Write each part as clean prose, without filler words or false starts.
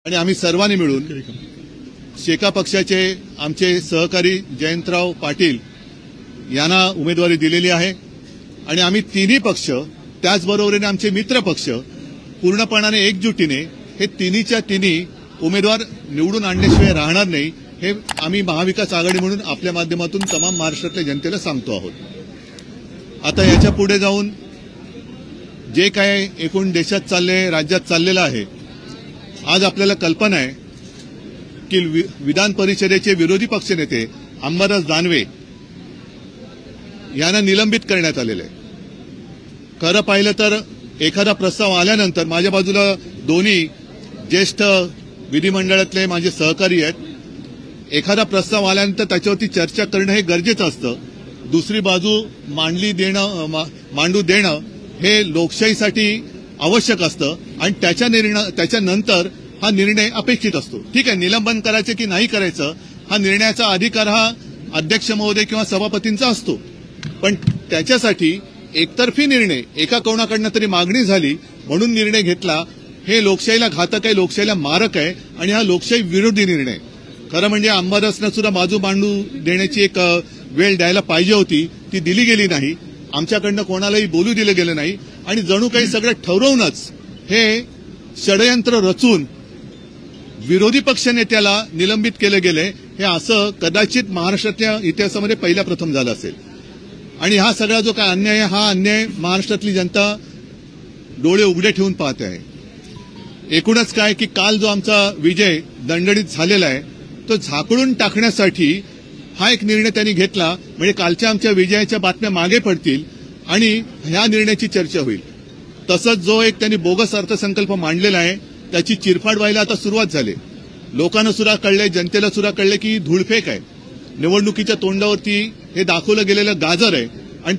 आणि आम्ही सर्वांनी मिळून शेका पक्षाचे आमचे सहकारी जयंतराव पाटील यांना उमेदवारी दिलेली आहे आणि आम्ही तिन्ही पक्ष त्याचबरोबरीने आमचे मित्र पक्ष पूर्णपणाने एकजुटीने हे तिन्हीच्या तिन्ही उमेदवार निवडून आणल्याशिवाय राहणार नाही हे आम्ही महाविकास आघाडी म्हणून आपल्या माध्यमातून तमाम महाराष्ट्रातल्या जनतेला सांगतो आहोत। आता याच्या पुढे जाऊन जे काय एकूण देशात चालले राज्यात चाललेलं आहे, आज आपल्याला कल्पना आहे की विधान परिषदेचे विरोधी पक्षनेते अंबादास दानवे यांना निलंबित करण्यात आलेले आहे। खरं पाहिलं तर एखादा प्रस्ताव आल्यानंतर माझ्या बाजूला दोन्ही ज्येष्ठ विधिमंडळातले माझे सहकारी आहेत, एखादा प्रस्ताव आल्यानंतर त्याच्यावरती चर्चा करणं हे गरजेचं असतं। दुसरी बाजू मांडू देणं हे लोकशाहीसाठी आवश्यक असतं आणि त्याच्यानंतर हा निर्णय अपेक्षित असतो। ठीक आहे, निलंबन करायचं की नाही करायचं हा निर्णयाचा अधिकार हा अध्यक्ष महोदय किंवा सभापतींचा असतो, पण त्याच्यासाठी एकतर्फी निर्णय एका कोणाकडनं तरी मागणी झाली म्हणून निर्णय घेतला हे लोकशाहीला घातक आहे, लोकशाहीला मारक आहे आणि हा लोकशाही विरोधी निर्णय। खरं म्हणजे अंबादासनं सुद्धा बाजू मांडू देण्याची एक वेळ द्यायला पाहिजे होती, ती दिली गेली नाही। आमच्याकडनं कोणालाही बोलू दिलं गेलं नाही आणि जणू काही सगळं ठरवूनच हे षडयंत्र रचून विरोधी पक्षनेत्याला निलंबित केलं गेले हे असं कदाचित महाराष्ट्राच्या इतिहासामध्ये पहिल्या प्रथम झालं असेल। आणि हा सगळा जो काय अन्याय आहे हा अन्याय महाराष्ट्रातली जनता डोळे उघडे ठेवून पाहते आहे। एकूणच काय की काल जो आमचा विजय दणदणीत झालेला आहे तो झाकळून टाकण्यासाठी हा एक निर्णय त्यांनी घेतला, म्हणजे कालच्या आमच्या विजयाच्या बातम्या मागे पडतील आणि ह्या निर्णयाची चर्चा होईल। तसंच जो एक त्यांनी बोगस अर्थसंकल्प मांडलेला आहे त्याची चिरफाड व्हायला आता सुरुवात झाली। लोकांना सुद्धा कळलंय, जनतेला सुद्धा कळलंय की धूळफेक आहे, निवडणुकीच्या तोंडावरती हे दाखवलं गेलेलं गाजर आहे आणि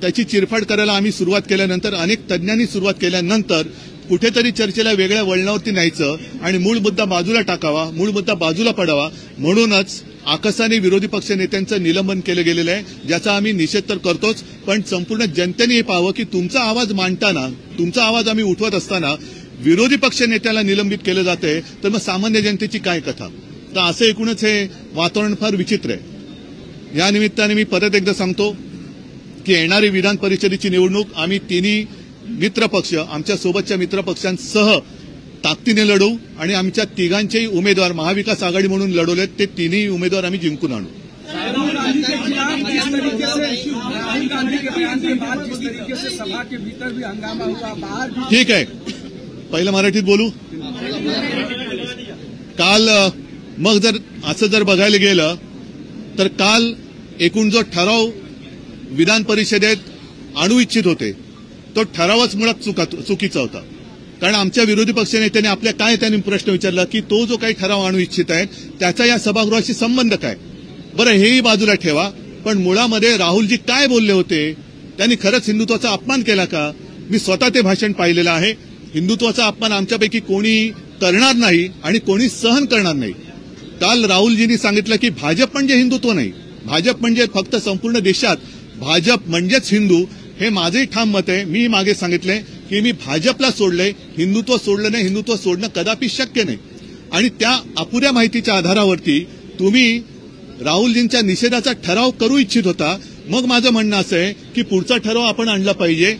त्याची चिरफाड करायला आम्ही सुरुवात केल्यानंतर अनेक तज्ज्ञांनी सुरुवात केल्यानंतर कुठेतरी चर्चेला वेगळ्या वळणावरती न्यायचं आणि मूळ मुद्दा बाजूला टाकावा, मूळ मुद्दा बाजूला पडावा म्हणूनच आकसाने विरोधी पक्ष नेत्यांचं निलंबन केलं गेलेलं आहे, ज्याचा आम्ही निषेध तर करतोच, पण संपूर्ण जनतेने हे पाहावं की तुमचा आवाज मांडताना, तुमचा आवाज आम्ही उठवत असताना विरोधी पक्ष नेत्याला निलंबित केलं जातंय तर मग सामान्य जनतेची काय कथा। तर असं एकूणच हे वातावरण फार विचित्र आहे। या निमित्ताने मी परत एकदा सांगतो की येणारी विधान परिषदेची निवडणूक आम्ही तिन्ही मित्र पक्ष आमच्या सोबतच्या मित्र पक्षांसह ताकदीने लढवू आणि आमच्या तिघांचेही उमेदवार महाविकास आघाडी म्हणून लढवलेत ते तिन्ही उमेदवार आम्ही जिंकून आणू। ठीक आहे, पहिलं मराठीत बोलू। काल मग जर असं जर बघायला गेलं तर काल एकूण जो ठराव विधान परिषदेत आणू इच्छित होते तो ठरावच मुळात चुकीचा होता। कारण आमच्या विरोधी पक्षनेत्यांनी आपल्या काय त्यांनी प्रश्न विचारला की तो जो काही ठराव आणू इच्छित आहे त्याचा या सभागृहाशी संबंध काय। बरं, हेही बाजूला ठेवा, पण मुळामध्ये राहुलजी काय बोलले होते, त्यांनी खरंच हिंदुत्वाचा अपमान केला का? मी स्वतः ते भाषण पाहिलेलं आहे। हिंदुत्वाचा अपमान आमच्यापैकी कोणी करणार नाही आणि कोणी सहन करणार नाही। काल राहुलजींनी सांगितलं की भाजप म्हणजे हिंदुत्व नाही, भाजप म्हणजे फक्त संपूर्ण देशात भाजप म्हणजेच हिंदू, हे माझंही ठाम मत आहे। मी मागे सांगितलंय की मी भाजपला सोडलंय, हिंदुत्व सोडलं नाही, हिंदुत्व सोडणं कदापि शक्य नाही। आणि त्या अपुऱ्या माहितीच्या आधारावरती तुम्ही राहुलजींच्या निषेधाचा ठराव करू इच्छित होता। मग माझं म्हणणं असं आहे की पुढचा ठराव आपण आणला पाहिजे।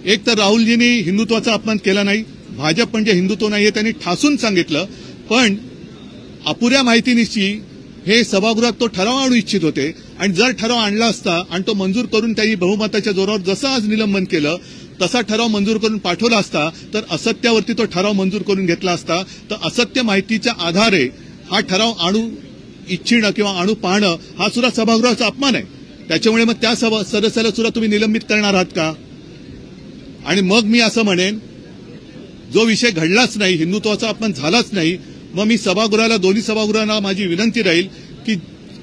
एक तर राहुलजींनी हिंदुत्वाचा अपमान केला नाही, भाजप म्हणजे हिंदुत्व नाही हे त्यांनी ठासून सांगितलं, पण अपुऱ्या माहितीनिशी हे सभागृहात तो ठराव आणू इच्छित होते आणि जर ठराव आणला असता आणि तो मंजूर करून त्यांनी बहुमताच्या जोरावर जसं आज निलंबन केलं तसा ठराव मंजूर करून पाठवला असता तर असत्यावरती तो ठराव मंजूर करून घेतला असता। तर असत्य माहितीच्या आधारे हा ठराव आणू इच्छिणं किंवा आणू पाहणं हा सुद्धा सभागृहाचा अपमान आहे। त्याच्यामुळे मग त्या सदस्याला सुद्धा तुम्ही निलंबित करणार आहात का? आणि मग मी असं म्हणेन जो विषय घडलाच नाही, हिंदुत्वाचा अपमान झालाच नाही, मग मी सभागृहाला दोन्ही सभागृहांना माझी विनंती राहील की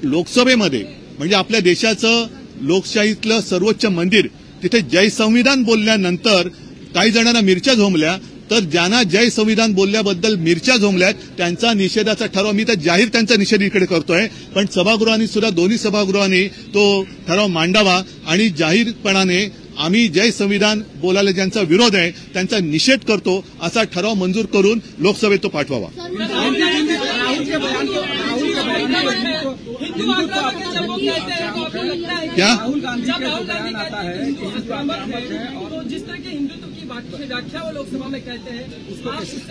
लोकसभेमध्ये म्हणजे आपल्या देशाचं लोकशाहीतलं सर्वोच्च मंदिर तिथे जय संविधान बोलल्यानंतर काही जणांना मिरच्या झोंबल्या, तर ज्यांना जय संविधान बोलल्याबद्दल मिरच्या झोंबल्यात त्यांचा निषेधाचा ठराव मी तर जाहीर त्यांचा निषेध इकडे करतोय, पण सभागृहांनी सुद्धा दोन्ही सभागृहांनी तो ठराव मांडावा आणि जाहीरपणाने आम्ही जय संविधान बोलायला ज्यांचा विरोध आहे त्यांचा निषेध करतो असा ठराव मंजूर करून लोकसभेत तो पाठवावा. क्या राहुल गांधी का बयान आता है कि तो जिस तरह के हिंदुत्व की व्याख्या वो लोकसभा में कहते हैं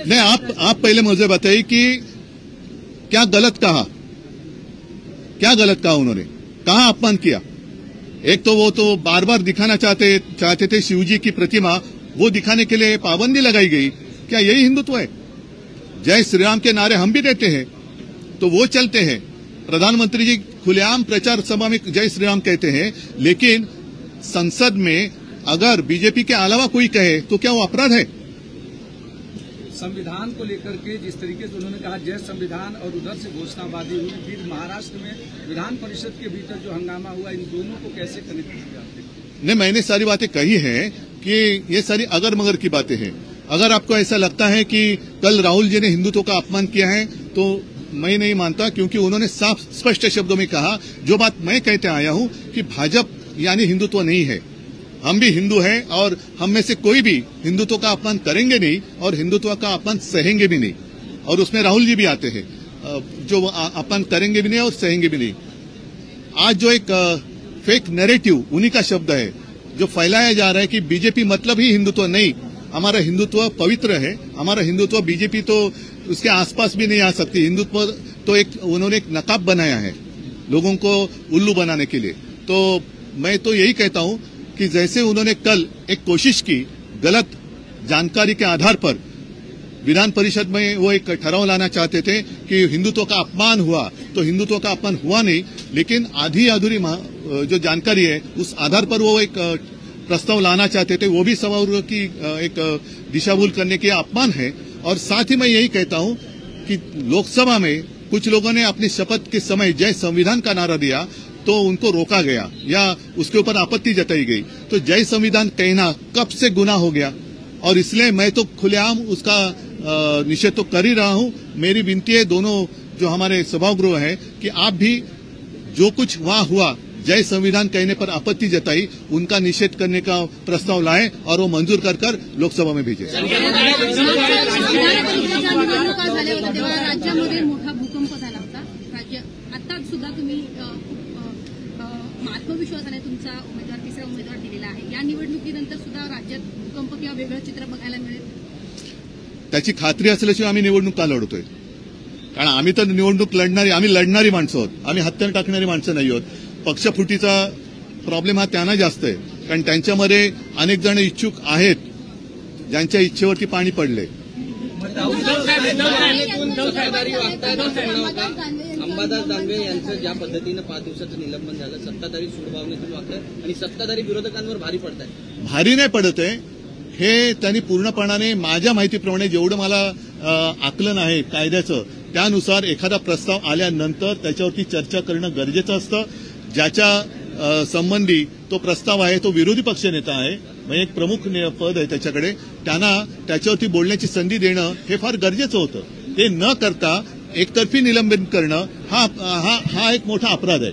नहीं, आप पहले मुझे बताइए कि क्या गलत कहा, क्या गलत कहा उन्होंने, कहाँ अपमान किया. एक तो वो तो बार बार दिखाना चाहते थे शिवजी की प्रतिमा, वो दिखाने के लिए पाबंदी लगाई गई. क्या यही हिंदुत्व है? जय श्री राम के नारे हम भी देते हैं तो वो चलते हैं. प्रधानमंत्री जी खुलेआम प्रचार सभा में जय श्री राम कहते हैं, लेकिन संसद में अगर बीजेपी के अलावा कोई कहे तो क्या वो अपराध है? संविधान को लेकर के जिस तरीके से उन्होंने कहा जय संविधान और उधर से घोषणाबाजी हुई, फिर महाराष्ट्र में विधान परिषद के भीतर जो हंगामा हुआ, इन दोनों को कैसे कनेक्ट किया? नहीं, मैंने सारी बातें कही हैं कि ये सारी अगर मगर की बातें हैं. अगर आपको ऐसा लगता है कि कल राहुल जी ने हिंदुत्व का अपमान किया है तो मैं नहीं मानता, क्योंकि उन्होंने साफ स्पष्ट शब्दों में कहा जो बात मैं कहते आया हूं कि भाजपा यानी हिंदुत्व नहीं है. हम भी हिंदू हैं और हम में से कोई भी हिंदुत्व का अपमान करेंगे नहीं और हिंदुत्व का अपमान सहेंगे भी नहीं. और उसमें राहुल जी भी आते हैं जो अपमान करेंगे भी नहीं और सहेंगे भी नहीं. आज जो एक फेक नैरेटिव उन्हीं का शब्द है जो फैलाया जा रहा है कि बीजेपी मतलब ही हिंदुत्व. नहीं, हमारा हिंदुत्व पवित्र है. हमारा हिंदुत्व बीजेपी तो उसके आसपास भी नहीं आ सकती. हिंदुत्व तो उन्होंने एक नकाब बनाया है लोगों को उल्लू बनाने के लिए. तो मैं तो यही कहता हूं कि जैसे उन्होंने कल एक कोशिश की गलत जानकारी के आधार पर विधान परिषद में वो एक ठराव लाना चाहते थे कि हिंदुत्व का अपमान हुआ, तो हिंदुत्व का अपमान हुआ नहीं, लेकिन आधी अधूरी जो जानकारी है उस आधार पर वो एक प्रस्ताव लाना चाहते थे. वो भी सभागृह की एक दिशाभूल करने के अपमान है. और साथ ही मैं यही कहता हूं कि लोकसभा में कुछ लोगों ने अपनी शपथ के समय जय संविधान का नारा दिया तो उनको रोका गया या उसके ऊपर आपत्ति जताई गई. तो जय संविधान कहना कब से गुनाह हो गया और इसलिए मैं तो खुलेआम उसका निषेध तो कर ही रहा हूं. मेरी विनती है दोनों जो हमारे सभागृह है कि आप भी जो कुछ वहां हुआ जय संविधान कहने पर आपत्ति जताई उनका निषेध करने का प्रस्ताव लाएं और वो मंजूर कर लोकसभा में भेजें. राज्यामध्ये मोठा भूकंप झाला होता. राज्य आता सुद्धा तुम्ही आत्मविश्वासाने तुमचा उमेदवार तिसरा उमेदवार दिलेला आहे. या निवडणुकीनंतर सुद्धा राज्यात भूकंप किंवा वेगळं चित्र बघायला मिळेल त्याची खात्री असल्याशिवाय आम्ही निवडणूक का लढतोय? कारण आम्ही तर निवडणूक आम्ही लढणारी माणसं आहोत. आम्ही हत्यार टाकणारी माणसं नाही आहोत. पक्षफुटीचा प्रॉब्लेम हा त्यांना जास्त आहे, कारण त्यांच्यामध्ये अनेक जण इच्छुक आहेत ज्यांच्या इच्छेवरती पाणी पडले. अंबादास दानवे यांचं ज्या पद्धतीनं 5 दिवसाचं निलंबन झालं, सत्ताधारी सूडभावनेतून वागतात आणि सत्ताधारी विरोधकांवर भारी पडत आहे. भारी नाही पडत आहे हे त्यांनी पूर्णपणाने माझ्या माहितीप्रमाणे जेवढं मला आकलन आहे कायद्याचं त्यानुसार एखादा प्रस्ताव आल्यानंतर त्याच्यावरती चर्चा करणं गरजेचं असतं. ज्याच्या संबंधी तो प्रस्ताव आहे तो विरोधी पक्षनेता आहे, म्हणजे एक प्रमुख पद आहे त्याच्याकडे, त्यांना त्याच्यावरती बोलण्याची संधी देणं हे फार गरजेचं होतं. ते न करता एकतर्फी निलंबन करणं हा एक मोठा अपराध आहे.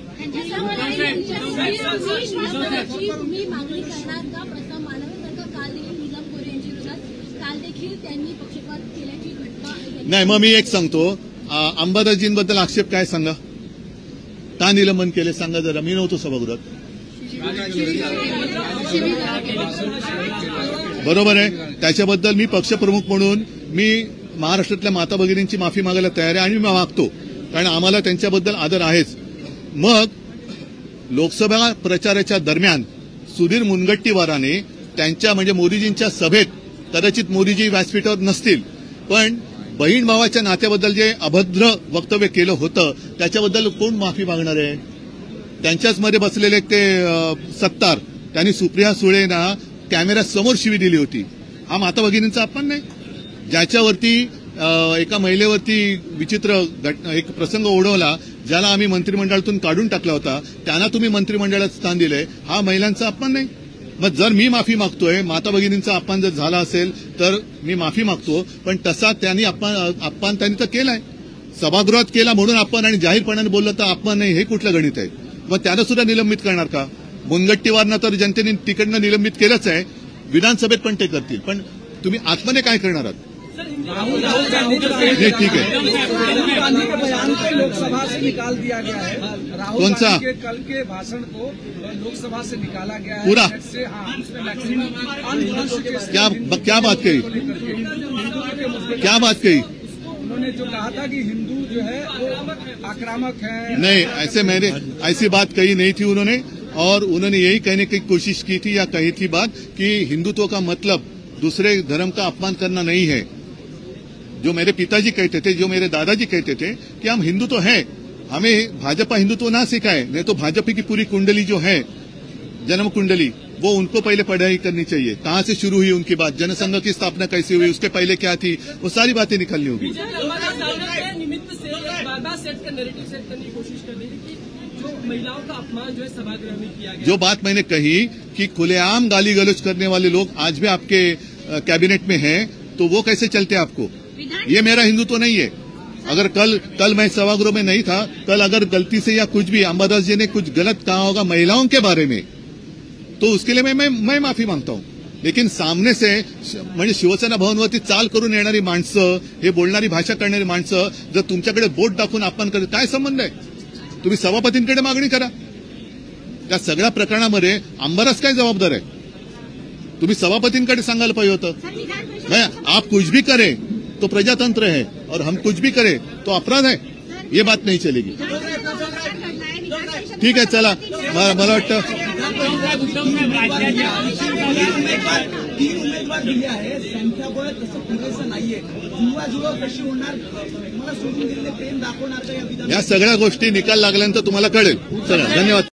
नाही, मग मी एक सांगतो, अंबादासजींबद्दल आक्षेप काय सांगा, का निलंबन केले सांगा जरा. मी नव्हतो सभागृहात. बरोबर आहे. त्याच्याबद्दल मी पक्षप्रमुख म्हणून मी महाराष्ट्रातल्या माता भगिनींची माफी मागायला तयार आहे आणि मी मागतो, कारण आम्हाला त्यांच्याबद्दल आदर आहेच. मग लोकसभा प्रचाराच्या दरम्यान सुधीर मुनगंटीवाराने त्यांच्या म्हणजे मोदीजींच्या सभेत, कदाचित मोदीजी व्यासपीठावर नसतील, पण बहीण भावाच्या नात्याबद्दल जे अभद्र वक्तव्य केलं होतं त्याच्याबद्दल कोण माफी मागणार आहे? त्यांच्याच मध्ये बसलेले ते सत्तार, त्यांनी सुप्रिया सुळेंना कॅमेऱ्यासमोर शिवी दिली होती. हा माता भगिनींचा अपमान नाही? ज्याच्यावरती एका महिलेवरती विचित्र एक प्रसंग ओढवला, ज्याला आम्ही मंत्रिमंडळातून काढून टाकला होता, त्यांना तुम्ही मंत्रिमंडळात स्थान दिलंय, हा महिलांचा अपमान नाही? मग जर मी माफी मागतोय, माता भगिनींचा अपमान जर झाला असेल तर मी माफी मागतो, पण तसा त्यांनी अपमान त्यांनी तर केलाय, सभागृहात केला म्हणून अपमान, आणि जाहीरपणाने बोललं तर अपमान नाही, हे कुठलं गणित आहे? मग त्यानं सुद्धा निलंबित करणार का? मुनगट्टीवारनं तर जनतेने तिकडनं निलंबित केलंच आहे, विधानसभेत पण ते करतील. पण तुम्ही आतमध्ये काय करणार आहात? राहुल गांधी नहीं, ठीक है. राहुल गांधी के बयान को लोकसभा से निकाल दिया गया है. राहुल कौन सा? गांधी के कल के भाषण को लोकसभा से निकाला गया है. पूरा? से हाँ, उसमें मैक्सिमम क्या बात कही? क्या बात कही? उन्होंने जो कहा था कि हिंदू जो है वो आक्रामक है. नहीं, ऐसी बात कही नहीं थी उन्होंने. और उन्होंने यही कहने की कोशिश की थी या कही थी बात कि हिंदुत्व का मतलब दूसरे धर्म का अपमान करना नहीं है. जो मेरे पिताजी कहते थे, जो मेरे दादाजी कहते थे कि हम हिंदू तो हैं, हमें भाजपा हिंदुत्व ना सिखाए, नहीं तो भाजपा की पूरी कुंडली जो है, जन्म कुंडली, वो उनको पहले पढ़ाई करनी चाहिए. कहां से शुरू हुई उनकी बात, जनसंघ की स्थापना कैसे हुई, उसके पहले क्या थी, वो सारी बातें निकालनी होगी. निमित्त से वादा सेट का नैरेटिव सेट करने की कोशिश कर रही है कि जो महिलाओं का अपमान जो है सभागृह में किया गया. जो बात मैंने कही कि खुलेआम गाली गलौज करने वाले लोग आज भी आपके कैबिनेट में हैं, तो वो कैसे चलते आपको? ये मेरा हिंदुत्व नहीं है. अगर कल मैं सभागृह में नहीं था, कल अगर गलती से या कुछ भी अंबादास जी ने कुछ गलत कहा होगा महिलाओं के बारे में, तो उसके लिए मैं माफी मांगता हूं. लेकिन सामने से म्हणजे शिवसेना भवनवरती चाल करून येणारी माणसं, हे बोलणारी भाषा करणारी माणसं जर तुमच्याकडे बोट दाखवून अपमान करतात, काय संबंध आहे? तुम्ही सभापतींकडे मागणी करा. त्या सगळ्या प्रकरणामध्ये अंबादास काय जबाबदार आहे? तुम्ही सभापतींकडे सांगायला पाहिजे होतं. नहीं, आप कुछ भी करें तो प्रजातंत्र है और हम कुछ भी करें तो अपराध है, ये बात नहीं चलेगी. ठीक आहे, चला. मला वाटतं 3 उमेदवार दिले आहे, संख्याबळ तसं पुरेसं नाहीये. जुळवाजुळव कशी होणार, मला सोडून दिलेले प्रेम दाखवणार का या विधान? या सगळ्या गोष्टी निकाल लागल्यानंतर तुम्हाला कळेल. चला, धन्यवाद.